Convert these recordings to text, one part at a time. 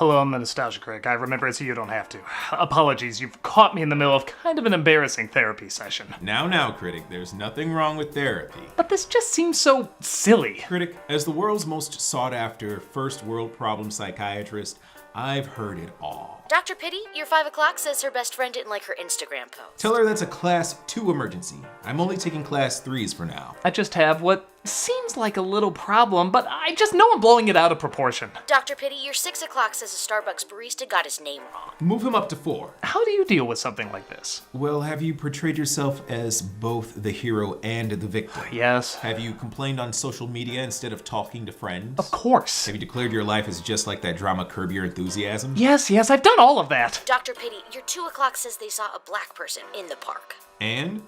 Hello, I'm the Nostalgia Critic. I remember it so you don't have to. Apologies, you've caught me in the middle of kind of an embarrassing therapy session. Now, Critic, there's nothing wrong with therapy. But this just seems so silly. Critic, as the world's most sought-after first world problem psychiatrist, I've heard it all. Dr. Pity, your 5 o'clock says her best friend didn't like her Instagram post. Tell her that's a class 2 emergency. I'm only taking class 3s for now. I just have what seems like a little problem, but I just know I'm blowing it out of proportion. Dr. Pity, your 6 o'clock says a Starbucks barista got his name wrong. Move him up to 4. How do you deal with something like this? Well, have you portrayed yourself as both the hero and the victim? Yes. Have you complained on social media instead of talking to friends? Of course. Have you declared your life as just like that drama Curb Your Enthusiasm? Yes, I've done all of that. Dr. Pity, your 2 o'clock says they saw a black person in the park. And?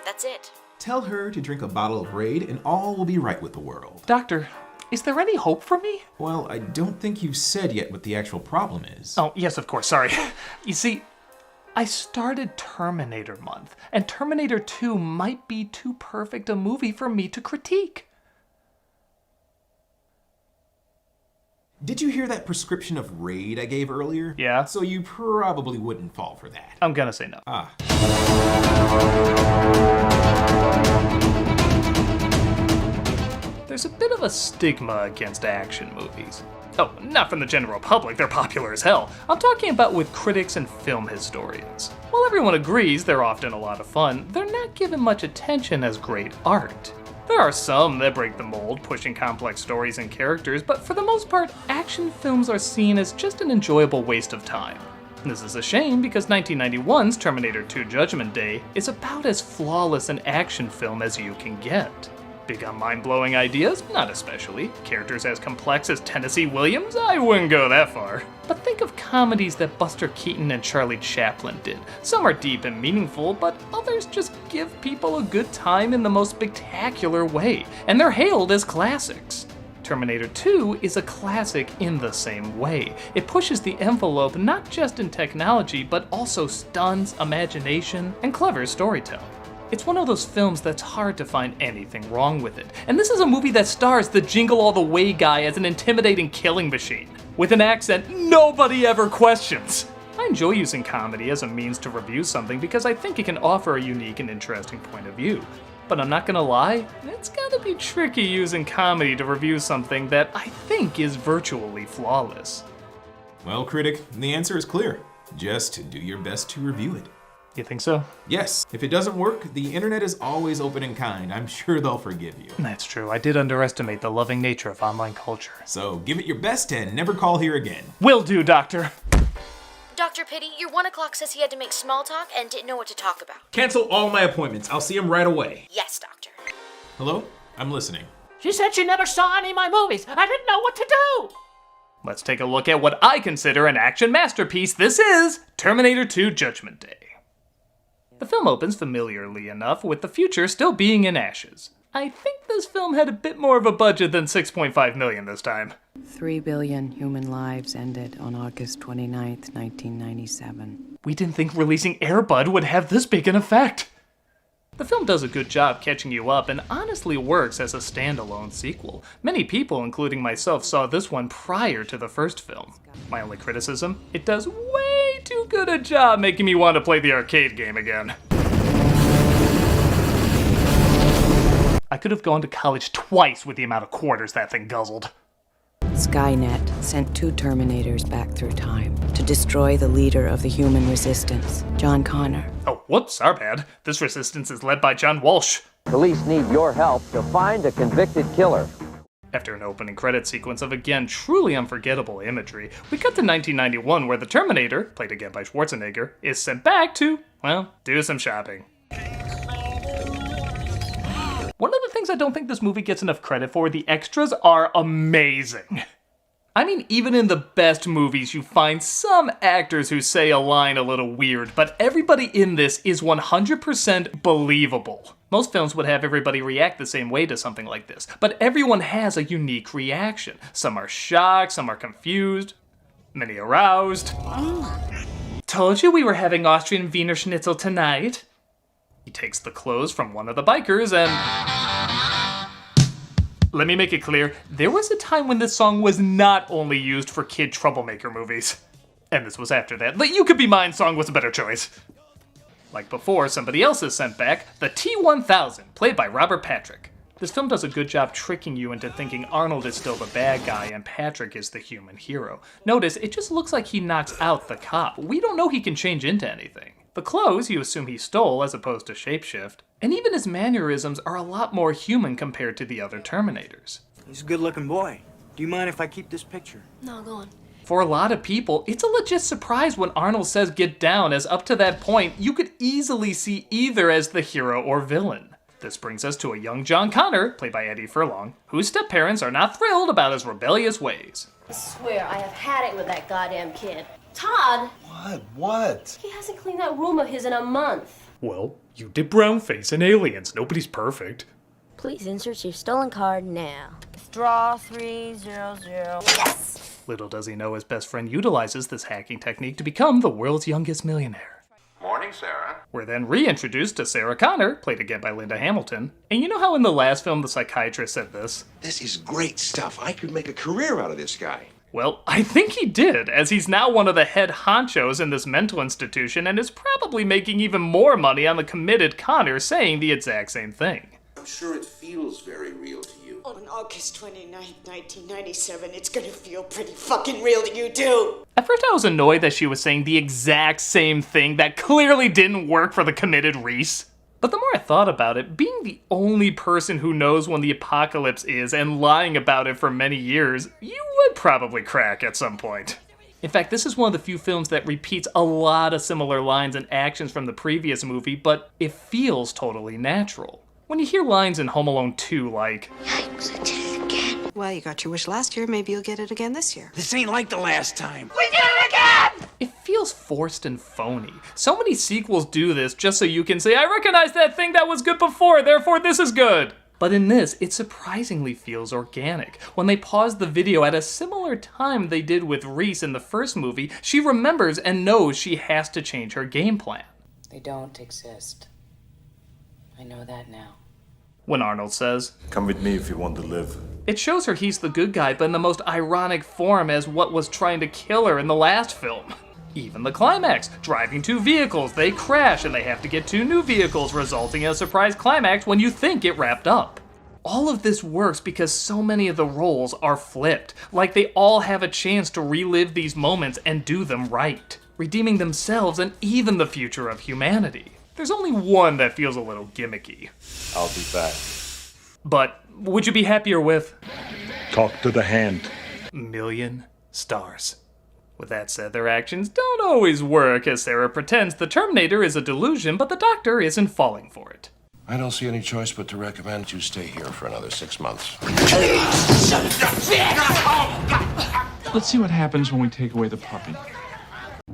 That's it. Tell her to drink a bottle of Raid and all will be right with the world. Doctor, is there any hope for me? Well, I don't think you've said yet what the actual problem is. Oh, yes, of course, sorry. You see, I started Terminator Month, and Terminator 2 might be too perfect a movie for me to critique. Did you hear that prescription of Raid I gave earlier? Yeah. So you probably wouldn't fall for that. I'm gonna say no. There's a bit of a stigma against action movies. Oh, not from the general public, they're popular as hell. I'm talking about with critics and film historians. While everyone agrees they're often a lot of fun, they're not given much attention as great art. There are some that break the mold, pushing complex stories and characters, but for the most part, action films are seen as just an enjoyable waste of time. This is a shame because 1991's Terminator 2 Judgment Day is about as flawless an action film as you can get. Big on mind-blowing ideas? Not especially. Characters as complex as Tennessee Williams? I wouldn't go that far. But think of comedies that Buster Keaton and Charlie Chaplin did. Some are deep and meaningful, but others just give people a good time in the most spectacular way, and they're hailed as classics. Terminator 2 is a classic in the same way. It pushes the envelope not just in technology, but also stunts, imagination, and clever storytelling. It's one of those films that's hard to find anything wrong with it. And this is a movie that stars the Jingle All the Way guy as an intimidating killing machine, with an accent nobody ever questions. I enjoy using comedy as a means to review something because I think it can offer a unique and interesting point of view. But I'm not gonna lie, it's gotta be tricky using comedy to review something that I think is virtually flawless. Well, critic, the answer is clear. Just do your best to review it. You think so? Yes. If it doesn't work, the internet is always open and kind. I'm sure they'll forgive you. That's true. I did underestimate the loving nature of online culture. So give it your best and never call here again. Will do, Doctor. Dr. Pity, your 1 o'clock says he had to make small talk and didn't know what to talk about. Cancel all my appointments. I'll see him right away. Yes, Doctor. Hello? I'm listening. She said she never saw any of my movies. I didn't know what to do. Let's take a look at what I consider an action masterpiece. This is Terminator 2 Judgment Day. The film opens familiarly enough with the future still being in ashes. I think this film had a bit more of a budget than $6.5 million this time. 3 billion human lives ended on August 29th, 1997. We didn't think releasing Air Bud would have this big an effect. The film does a good job catching you up and honestly works as a standalone sequel. Many people, including myself, saw this one prior to the first film. My only criticism? It does way too good a job making me want to play the arcade game again. I could have gone to college twice with the amount of quarters that thing guzzled. Skynet sent 2 Terminators back through time to destroy the leader of the human resistance, John Connor. Oh, whoops, our bad. This resistance is led by John Walsh. Police need your help to find a convicted killer. After an opening credit sequence of again truly unforgettable imagery, we cut to 1991 where the Terminator, played again by Schwarzenegger, is sent back to, well, do some shopping. One of the things I don't think this movie gets enough credit for, the extras are amazing. I mean, even in the best movies, you find some actors who say a line a little weird, but everybody in this is 100% believable. Most films would have everybody react the same way to something like this, but everyone has a unique reaction. Some are shocked, some are confused, many aroused. Told you we were having Austrian Wiener Schnitzel tonight. He takes the clothes from one of the bikers and... Let me make it clear, there was a time when this song was not only used for kid troublemaker movies. And this was after that. The You Could Be Mine song was a better choice. Like before, somebody else is sent back, the T-1000, played by Robert Patrick. This film does a good job tricking you into thinking Arnold is still the bad guy and Patrick is the human hero. Notice, it just looks like he knocks out the cop. We don't know he can change into anything. The clothes you assume he stole as opposed to shapeshift. And even his mannerisms are a lot more human compared to the other Terminators. He's a good-looking boy. Do you mind if I keep this picture? No, go on. For a lot of people, it's a legit surprise when Arnold says get down, as up to that point, you could easily see either as the hero or villain. This brings us to a young John Connor, played by Eddie Furlong, whose step-parents are not thrilled about his rebellious ways. I swear, I have had it with that goddamn kid. Todd! What? He hasn't cleaned that room of his in a month. Well, you did brownface and aliens. Nobody's perfect. Please insert your stolen card now. Withdraw 300. Yes! Little does he know his best friend utilizes this hacking technique to become the world's youngest millionaire. Morning, Sarah. We're then reintroduced to Sarah Connor, played again by Linda Hamilton. And you know how in the last film the psychiatrist said this? This is great stuff. I could make a career out of this guy. Well, I think he did, as he's now one of the head honchos in this mental institution and is probably making even more money on the committed Connor saying the exact same thing. I'm sure it feels very real to you. On August 29th, 1997, it's gonna feel pretty fucking real to you too. At first I was annoyed that she was saying the exact same thing that clearly didn't work for the committed Reese. But the more I thought about it, being the only person who knows when the apocalypse is and lying about it for many years, you would probably crack at some point. In fact, this is one of the few films that repeats a lot of similar lines and actions from the previous movie, but it feels totally natural. When you hear lines in Home Alone 2 like, Yikes, I did it again. Well, you got your wish last year, maybe you'll get it again this year. This ain't like the last time. We did it again! it feels forced and phony. So many sequels do this just so you can say, I recognize that thing that was good before, therefore this is good. But in this, it surprisingly feels organic. When they pause the video at a similar time they did with Reese in the first movie, she remembers and knows she has to change her game plan. They don't exist. I know that now. When Arnold says, Come with me if you want to live. it shows her he's the good guy, but in the most ironic form as what was trying to kill her in the last film. Even the climax, driving two vehicles, they crash and they have to get two new vehicles, resulting in a surprise climax when you think it wrapped up. All of this works because so many of the roles are flipped, like they all have a chance to relive these moments and do them right, redeeming themselves and even the future of humanity. There's only one that feels a little gimmicky. I'll be back. But would you be happier with Talk to the hand. million stars? With that said, their actions don't always work, as Sarah pretends the Terminator is a delusion, but the doctor isn't falling for it. I don't see any choice but to recommend you stay here for another 6 months. Let's see what happens when we take away the puppy.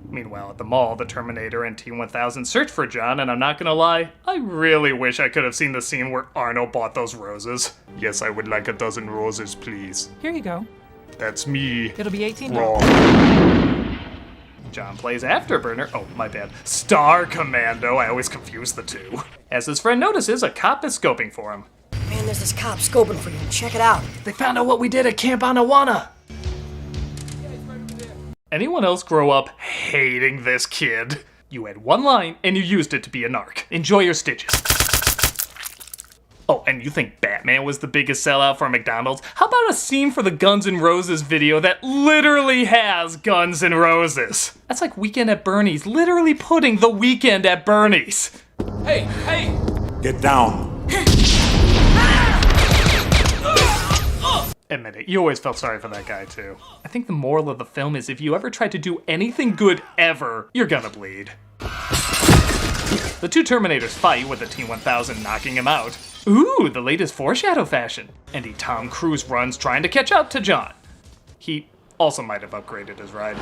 Meanwhile, at the mall, the Terminator and T-1000 search for John, and I'm not gonna lie, I really wish I could have seen the scene where Arnold bought those roses. Yes, I would like a dozen roses, please. Here you go. That's me. It'll be $18. Wrong. John plays Afterburner. Oh, my bad. Star Commando. I always confuse the two. As his friend notices, a cop is scoping for him. Man, there's this cop scoping for you. Check it out. They found out what we did at Camp Anawana. Anyone else grow up hating this kid? You had one line and you used it to be a narc. Enjoy your stitches. Oh, and you think Batman was the biggest sellout for McDonald's? How about a scene for the Guns N' Roses video that literally has Guns N' Roses? That's like Weekend at Bernie's literally putting The Weekend at Bernie's. Hey! Get down. Admit it, you always felt sorry for that guy too. I think the moral of the film is if you ever try to do anything good ever, you're gonna bleed. The two Terminators fight with the T-1000 knocking him out. Ooh, the latest foreshadow fashion. And Tom Cruise runs trying to catch up to John. He also might have upgraded his ride.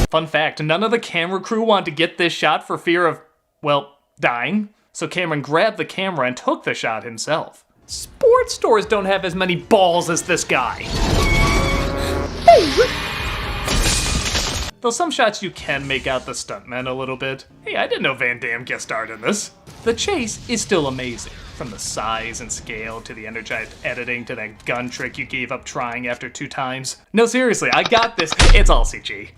Fun fact, none of the camera crew wanted to get this shot for fear of, well, dying. So Cameron grabbed the camera and took the shot himself. Sports stores don't have as many balls as this guy. Though some shots you can make out the stuntmen a little bit. Hey, I didn't know Van Damme guest starred in this. The chase is still amazing, from the size and scale to the energized editing to that gun trick you gave up trying after 2 times. No, seriously, I got this. It's all CG.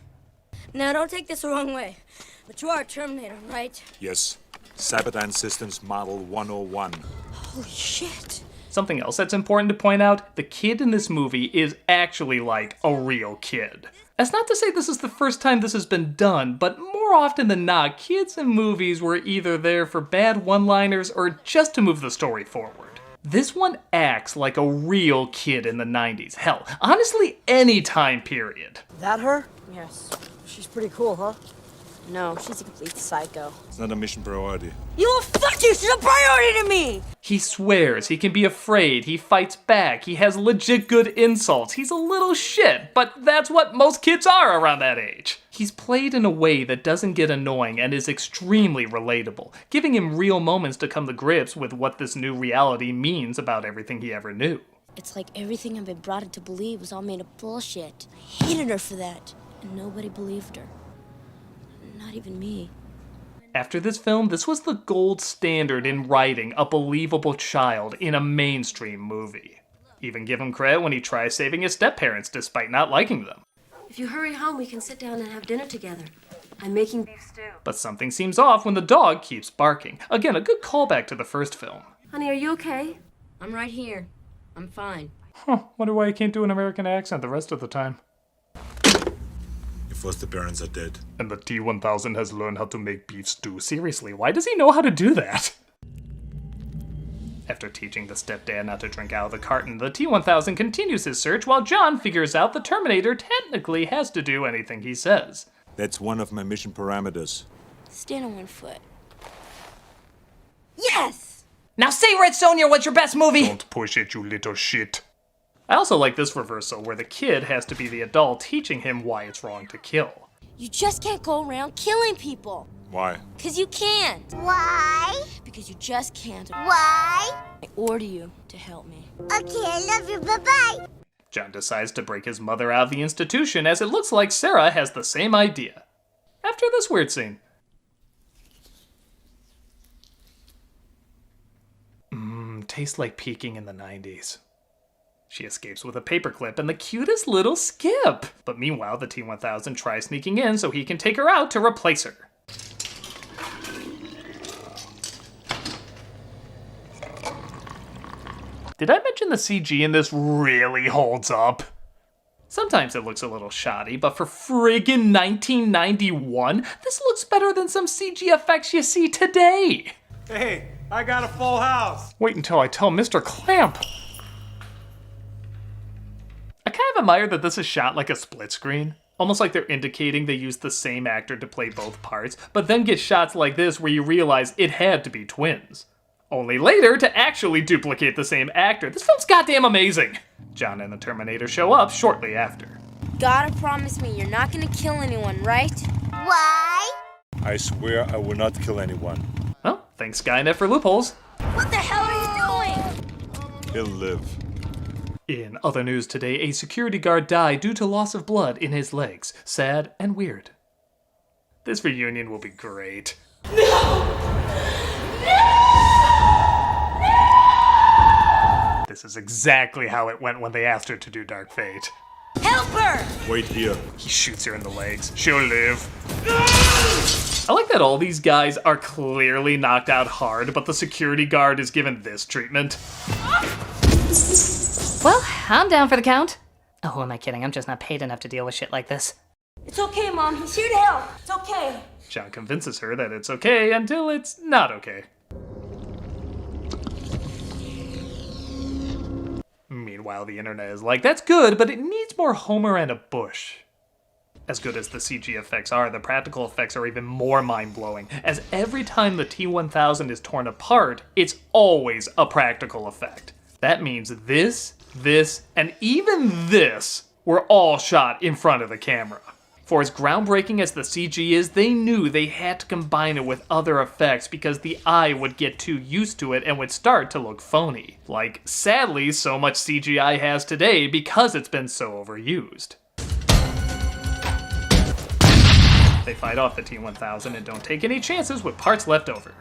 Now, don't take this the wrong way, but you are a Terminator, right? Yes. Cyberdyne Systems Model 101. Holy shit. Something else that's important to point out, the kid in this movie is actually like a real kid. That's not to say this is the first time this has been done, but more often than not, kids in movies were either there for bad one-liners or just to move the story forward. This one acts like a real kid in the 90s. Hell, honestly, any time period. That her? Yes. She's pretty cool, huh? No, she's a complete psycho. It's not a mission priority. You know, fuck you! She's a priority to me! He swears, he can be afraid, he fights back, he has legit good insults, he's a little shit, but that's what most kids are around that age. He's played in a way that doesn't get annoying and is extremely relatable, giving him real moments to come to grips with what this new reality means about everything he ever knew. It's like everything I've been brought up to believe was all made of bullshit. I hated her for that, and nobody believed her. Not even me. After this film, this was the gold standard in writing a believable child in a mainstream movie. Even give him credit when he tries saving his step-parents despite not liking them. If you hurry home, we can sit down and have dinner together. I'm making beef stew. But something seems off when the dog keeps barking. Again, a good callback to the first film. Honey, are you okay? I'm right here. I'm fine. Huh, wonder why I can't do an American accent the rest of the time. Your foster parents are dead. And the T-1000 has learned how to make beef stew. Seriously, why does he know how to do that? After teaching the stepdad not to drink out of the carton, the T-1000 continues his search while John figures out the Terminator technically has to do anything he says. That's one of my mission parameters. Stand on one foot. Yes! Now say, Red Sonja, what's your best movie? Don't push it, you little shit. I also like this reversal where the kid has to be the adult teaching him why it's wrong to kill. You just can't go around killing people. Why? 'Cause you can't. Why? Because you just can't. Why? I order you to help me. Okay, love you, bye-bye. John decides to break his mother out of the institution as it looks like Sarah has the same idea. After this weird scene. Tastes like peaking in the 90s. She escapes with a paperclip and the cutest little skip. But meanwhile, the T-1000 tries sneaking in so he can take her out to replace her. Did I mention the CG in this really holds up? Sometimes it looks a little shoddy, but for friggin' 1991, this looks better than some CG effects you see today. Hey, I got a full house. Wait until I tell Mr. Clamp. I kind of admire that this is shot like a split screen. Almost like they're indicating they used the same actor to play both parts, but then get shots like this where you realize it had to be twins. Only later to actually duplicate the same actor. This film's goddamn amazing. John and the Terminator show up shortly after. Gotta promise me you're not gonna kill anyone, right? Why? I swear I will not kill anyone. Well, thanks Skynet for loopholes. What the hell are you doing? He'll live. In other news today, a security guard died due to loss of blood in his legs. Sad and weird. This reunion will be great. This is exactly how it went when they asked her to do Dark Fate. Help her! Wait here. He shoots her in the legs. She'll live. I like that all these guys are clearly knocked out hard, but the security guard is given this treatment. Well, I'm down for the count. Oh, who am I kidding? I'm just not paid enough to deal with shit like this. It's okay, Mom. He's here to help. It's okay. John convinces her that it's okay until it's not okay. Meanwhile, the internet is like, that's good, but it needs more Homer and a bush. As good as the CG effects are, the practical effects are even more mind-blowing, as every time the T-1000 is torn apart, it's always a practical effect. That means this, and even this were all shot in front of the camera. For as groundbreaking as the CG is, they knew they had to combine it with other effects because the eye would get too used to it and would start to look phony. Like, sadly, so much CGI has today because it's been so overused. They fight off the T-1000 and don't take any chances with parts left over.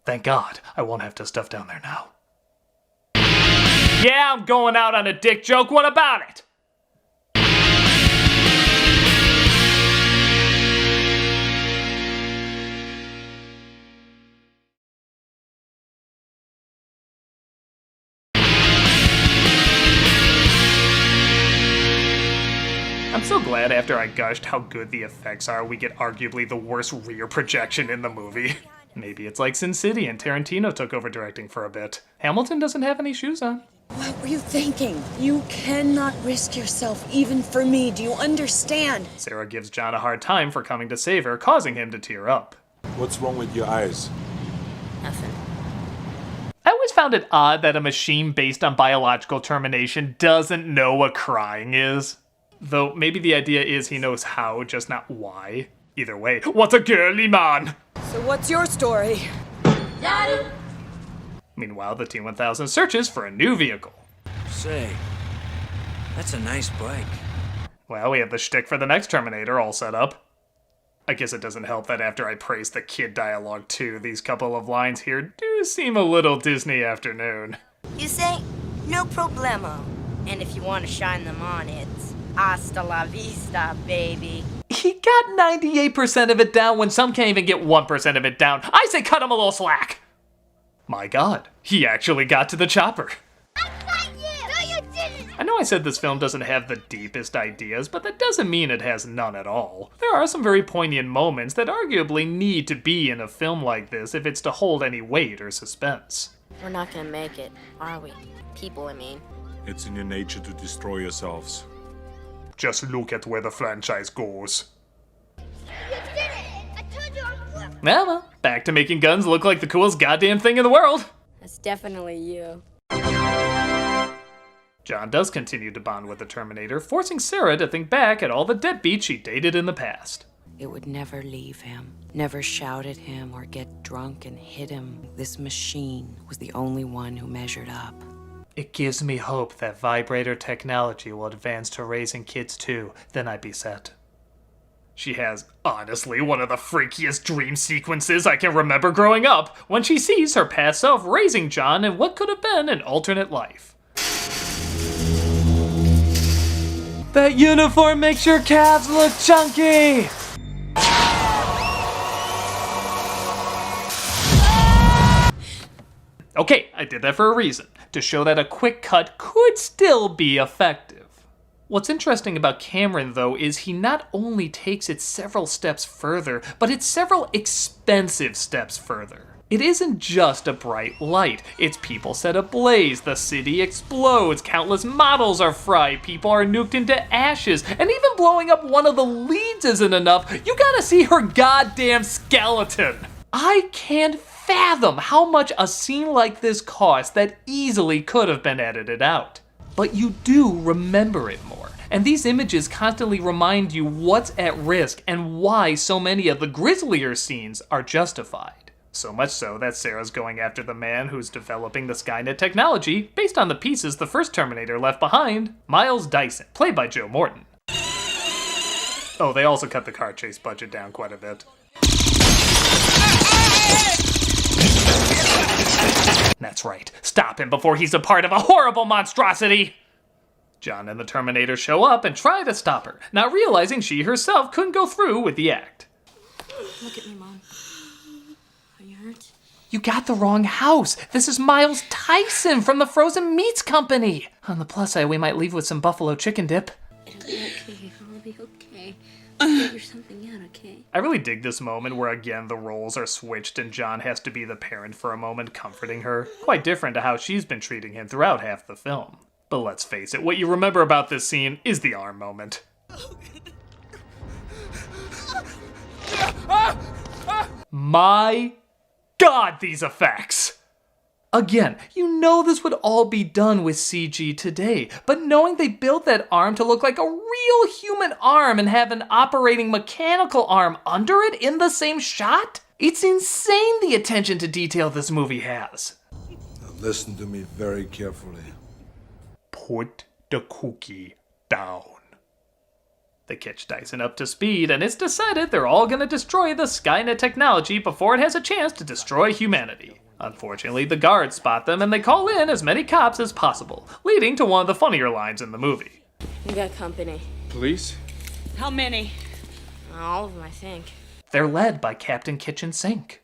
Thank God, I won't have to stuff down there now. Yeah, I'm going out on a dick joke, what about it? I'm so glad after I gushed how good the effects are, we get arguably the worst rear projection in the movie. Maybe it's like Sin City and Tarantino took over directing for a bit. Hamilton doesn't have any shoes on. What were you thinking? You cannot risk yourself even for me, do you understand? Sarah gives John a hard time for coming to save her, causing him to tear up. What's wrong with your eyes? Nothing. I always found it odd that a machine based on biological termination doesn't know what crying is. Though maybe the idea is he knows how, just not why. Either way, what a girly man! So what's your story? Meanwhile, the T-1000 searches for a new vehicle. Say, that's a nice bike. Well, we have the shtick for the next Terminator all set up. I guess it doesn't help that after I praise the kid dialogue too, these couple of lines here do seem a little Disney afternoon. You say, no problemo. And if you want to shine them on, it's hasta la vista, baby. He got 98% of it down when some can't even get 1% of it down. I say cut him a little slack. My God, he actually got to the chopper. I got you! No, you didn't! I know I said this film doesn't have the deepest ideas, but that doesn't mean it has none at all. There are some very poignant moments that arguably need to be in a film like this if it's to hold any weight or suspense. We're not gonna make it, are we? People, I mean. It's in your nature to destroy yourselves. Just look at where the franchise goes. You did it! I told you I'm flipped! Well, back to making guns look like the coolest goddamn thing in the world. That's definitely you. John does continue to bond with the Terminator, forcing Sarah to think back at all the deadbeats she dated in the past. It would never leave him, never shout at him or get drunk and hit him. This machine was the only one who measured up. It gives me hope that vibrator technology will advance to raising kids too, then I'd be set. She has, honestly, one of the freakiest dream sequences I can remember growing up, when she sees her past self raising John in what could have been an alternate life. That uniform makes your calves look chunky! Okay, I did that for a reason, to show that a quick cut could still be effective. What's interesting about Cameron, though, is he not only takes it several steps further, but it's several expensive steps further. It isn't just a bright light, it's people set ablaze, the city explodes, countless models are fried, people are nuked into ashes, and even blowing up one of the leads isn't enough, you gotta see her goddamn skeleton! I can't fathom how much a scene like this cost that easily could have been edited out. But you do remember it more, and these images constantly remind you what's at risk and why so many of the grislier scenes are justified. So much so that Sarah's going after the man who's developing the Skynet technology based on the pieces the first Terminator left behind, Miles Dyson, played by Joe Morton. Oh, they also cut the car chase budget down quite a bit. That's right, stop him before he's a part of a horrible monstrosity! John and the Terminator show up and try to stop her, not realizing she herself couldn't go through with the act. Look at me, Mom. Are you hurt? You got the wrong house. This is Miles Tyson from the Frozen Meats Company. On the plus side, we might leave with some buffalo chicken dip. It'll be okay. I'll be okay. I'll figure something out, okay? I really dig this moment where again the roles are switched and John has to be the parent for a moment, comforting her. Quite different to how she's been treating him throughout half the film. But let's face it, what you remember about this scene is the arm moment. My God, these effects! Again, you know this would all be done with CG today, but knowing they built that arm to look like a real human arm and have an operating mechanical arm under it in the same shot? It's insane the attention to detail this movie has. Now listen to me very carefully. Put the cookie down. They catch Dyson up to speed, and it's decided they're all gonna destroy the Skynet technology before it has a chance to destroy humanity. Unfortunately, the guards spot them, and they call in as many cops as possible, leading to one of the funnier lines in the movie. We got company. Police? How many? All of them, I think. They're led by Captain Kitchen Sink.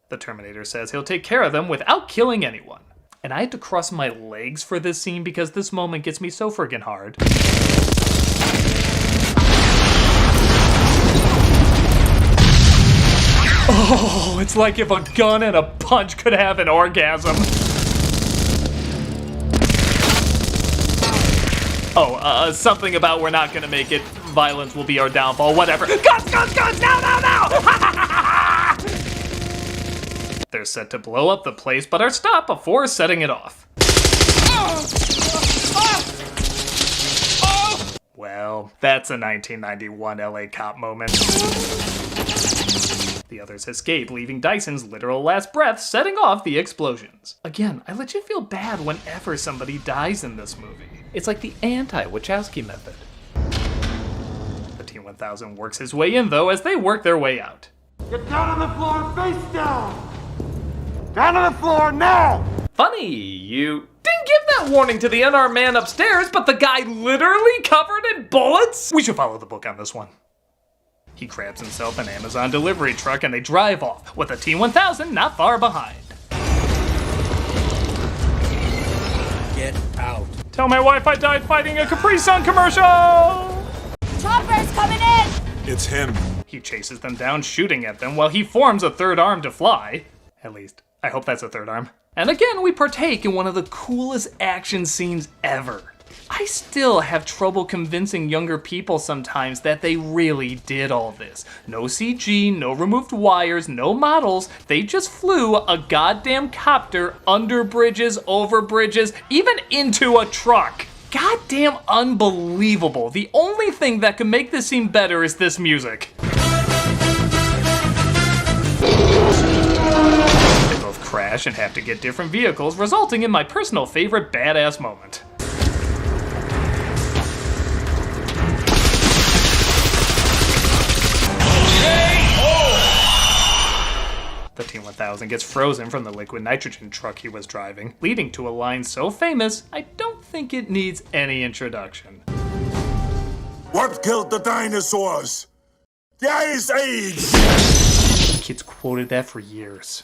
The Terminator says he'll take care of them without killing anyone. And I had to cross my legs for this scene because this moment gets me so friggin' hard. Oh, it's like if a gun and a punch could have an orgasm. Oh, something about we're not gonna make it. Violence will be our downfall, whatever. Guns, guns, guns, now, now, now! They're set to blow up the place, but are stopped before setting it off. Well, that's a 1991 LA cop moment. The others escape, leaving Dyson's literal last breath setting off the explosions. Again, I legit feel bad whenever somebody dies in this movie. It's like the anti-Wachowski method. The T-1000 works his way in, though, as they work their way out. Get down on the floor, face down! Down on the floor, now! Funny, you didn't give that warning to the unarmed man upstairs, but the guy literally covered in bullets? We should follow the book on this one. He grabs himself an Amazon delivery truck and they drive off, with the T-1000 not far behind. Get out. Tell my wife I died fighting a Capri Sun commercial! Chopper's coming in! It's him. He chases them down, shooting at them, while he forms a third arm to fly. At least, I hope that's a third arm. And again, we partake in one of the coolest action scenes ever. I still have trouble convincing younger people sometimes that they really did all this. No CG, no removed wires, no models. They just flew a goddamn copter under bridges, over bridges, even into a truck. Goddamn unbelievable. The only thing that could make this scene better is this music. They both crash and have to get different vehicles, resulting in my personal favorite badass moment. The T-1000 gets frozen from the liquid nitrogen truck he was driving, leading to a line so famous, I don't think it needs any introduction. What killed the dinosaurs? The Ice Age! Kids quoted that for years.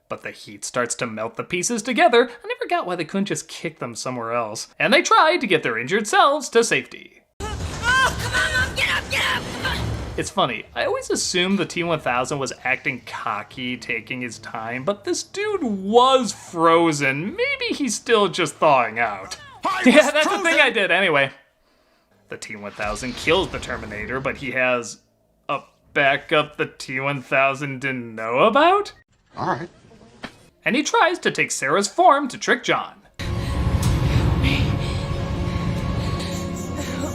But the heat starts to melt the pieces together. I never got why they couldn't just kick them somewhere else. And they tried to get their injured selves to safety. Oh, come on, Mom, get up, come on! It's funny, I always assumed the T-1000 was acting cocky, taking his time, but this dude was frozen. Maybe he's still just thawing out. Yeah, that's the thing I did anyway. The T-1000 kills the Terminator, but he has a backup the T-1000 didn't know about? Alright. And he tries to take Sarah's form to trick John.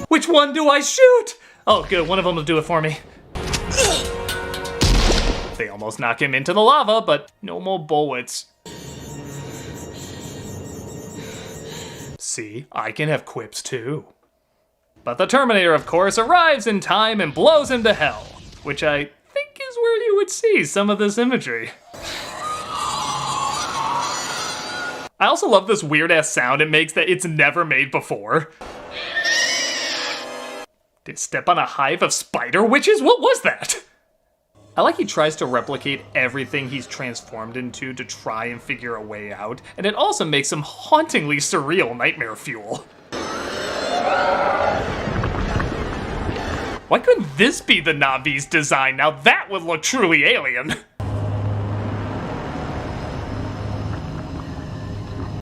Which one do I shoot? Oh, good, one of them will do it for me. They almost knock him into the lava, but no more bullets. See, I can have quips too. But the Terminator, of course, arrives in time and blows him to hell, which I think is where you would see some of this imagery. I also love this weird-ass sound it makes that it's never made before. Did it step on a hive of spider witches? What was that? I like he tries to replicate everything he's transformed into to try and figure a way out, and it also makes him hauntingly surreal nightmare fuel. Why couldn't this be the Navi's design? Now that would look truly alien.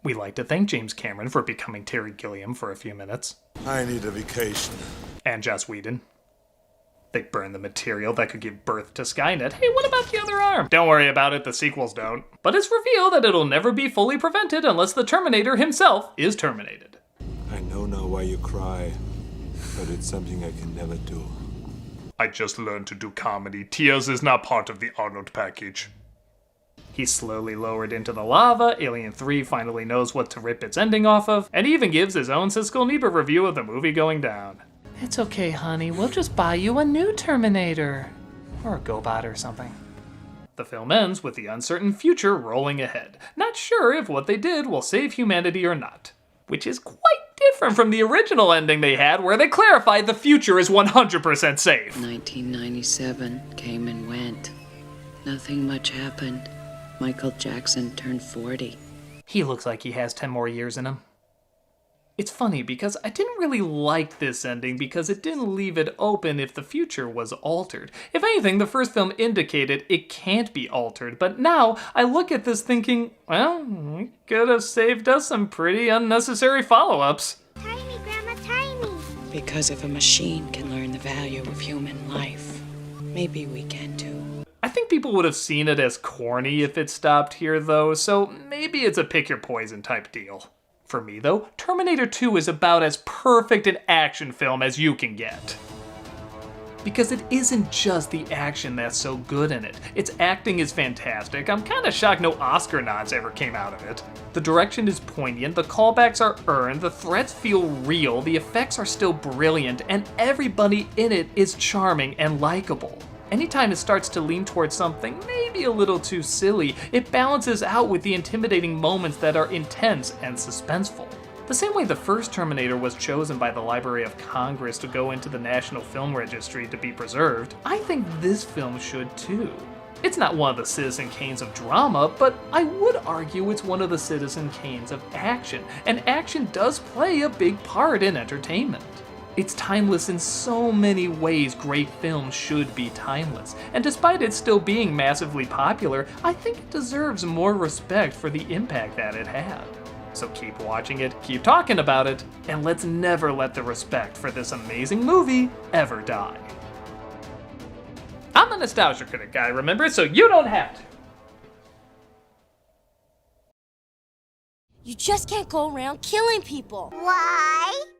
We like to thank James Cameron for becoming Terry Gilliam for a few minutes. I need a vacation. And Joss Whedon. They burn the material that could give birth to Skynet. Hey, what about the other arm? Don't worry about it, the sequels don't. But it's revealed that it'll never be fully prevented unless the Terminator himself is terminated. I know now why you cry, but it's something I can never do. I just learned to do comedy. Tears is not part of the Arnold package. He's slowly lowered into the lava, Alien 3 finally knows what to rip its ending off of, and even gives his own Siskel and Ebert review of the movie going down. It's okay, honey. We'll just buy you a new Terminator. Or a GoBot or something. The film ends with the uncertain future rolling ahead, not sure if what they did will save humanity or not. Which is quite different from the original ending they had, where they clarified the future is 100% safe. 1997 came and went. Nothing much happened. Michael Jackson turned 40. He looks like he has 10 more years in him. It's funny because I didn't really like this ending because it didn't leave it open if the future was altered. If anything, the first film indicated it can't be altered, but now I look at this thinking, well, it could have saved us some pretty unnecessary follow-ups. Tiny, Grandma, tiny. Because if a machine can learn the value of human life, maybe we can too. I think people would have seen it as corny if it stopped here though, so maybe it's a pick your poison type deal. For me though, Terminator 2 is about as perfect an action film as you can get. Because it isn't just the action that's so good in it. Its acting is fantastic. I'm kinda shocked no Oscar nods ever came out of it. The direction is poignant, the callbacks are earned, the threats feel real, the effects are still brilliant, and everybody in it is charming and likable. Anytime it starts to lean towards something maybe a little too silly, it balances out with the intimidating moments that are intense and suspenseful. The same way the first Terminator was chosen by the Library of Congress to go into the National Film Registry to be preserved, I think this film should too. It's not one of the Citizen Kanes of drama, but I would argue it's one of the Citizen Kanes of action, and action does play a big part in entertainment. It's timeless in so many ways great films should be timeless, and despite it still being massively popular, I think it deserves more respect for the impact that it had. So keep watching it, keep talking about it, and let's never let the respect for this amazing movie ever die. I'm a nostalgia critic guy, remember, so you don't have to. You just can't go around killing people. Why?